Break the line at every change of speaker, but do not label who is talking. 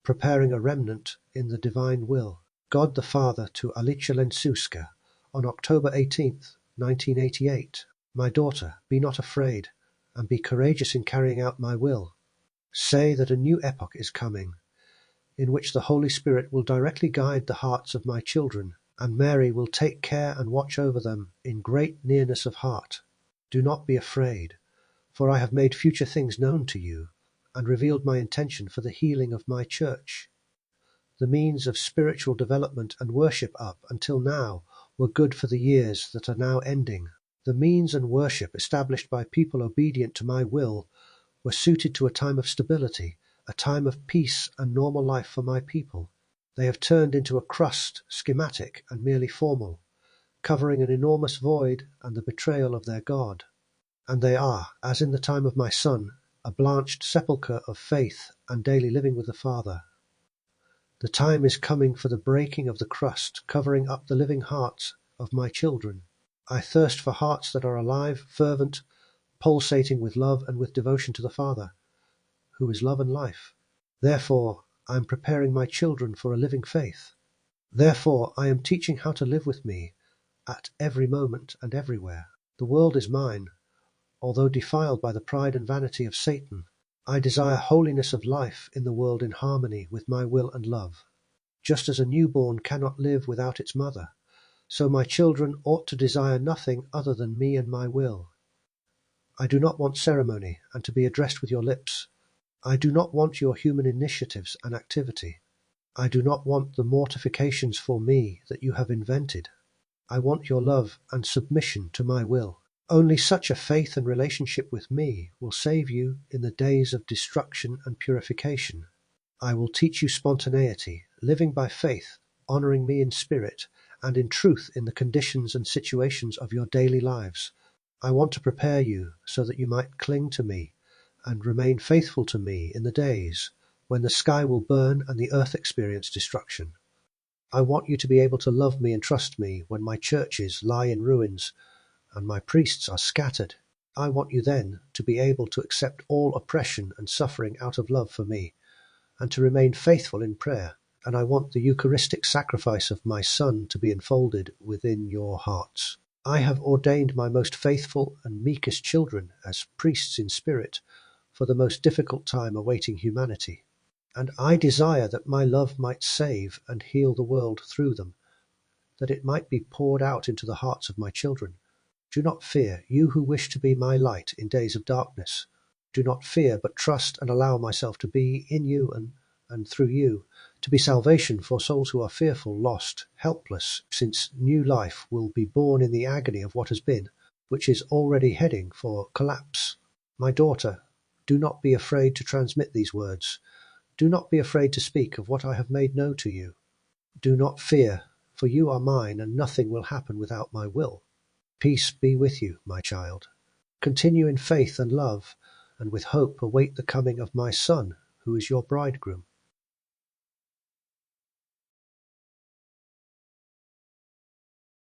preparing a remnant in the divine will. God the Father to Alicja Lenczewska on October 18th, 1988. My daughter, be not afraid, and be courageous in carrying out my will. Say that a new epoch is coming, in which the Holy Spirit will directly guide the hearts of my children, and Mary will take care and watch over them in great nearness of heart. Do not be afraid, for I have made future things known to you, and revealed my intention for the healing of my church. The means of spiritual development and worship up until now were good for the years that are now ending. The means and worship established by people obedient to my will were suited to a time of stability, a time of peace and normal life for my people. They have turned into a crust, schematic and merely formal, covering an enormous void and the betrayal of their God. And they are, as in the time of my son, a blanched sepulchre of faith and daily living with the Father. The time is coming for the breaking of the crust, covering up the living hearts of my children. I thirst for hearts that are alive, fervent, pulsating with love and with devotion to the Father, who is love and life. Therefore, I am preparing my children for a living faith. Therefore, I am teaching how to live with me at every moment and everywhere. The world is mine, although defiled by the pride and vanity of Satan. I desire holiness of life in the world in harmony with my will and love. Just as a newborn cannot live without its mother, so my children ought to desire nothing other than me and my will. I do not want ceremony and to be addressed with your lips. I do not want your human initiatives and activity. I do not want the mortifications for me that you have invented. I want your love and submission to my will. Only such a faith and relationship with me will save you in the days of destruction and purification. I will teach you spontaneity, living by faith, honoring me in spirit and in truth in the conditions and situations of your daily lives. I want to prepare you so that you might cling to me and remain faithful to me in the days when the sky will burn and the earth experience destruction. I want you to be able to love me and trust me when my churches lie in ruins and my priests are scattered. I want you then to be able to accept all oppression and suffering out of love for me, and to remain faithful in prayer. And I want the Eucharistic sacrifice of my Son to be enfolded within your hearts. I have ordained my most faithful and meekest children as priests in spirit for the most difficult time awaiting humanity. And I desire that my love might save and heal the world through them, that it might be poured out into the hearts of my children. Do not fear, you who wish to be my light in days of darkness. Do not fear, but trust and allow myself to be in you and through you, to be salvation for souls who are fearful, lost, helpless, since new life will be born in the agony of what has been, which is already heading for collapse. My daughter, do not be afraid to transmit these words. Do not be afraid to speak of what I have made known to you. Do not fear, for you are mine, and nothing will happen without my will. Peace be with you, my child. Continue in faith and love, and with hope await the coming of my Son, who is your bridegroom.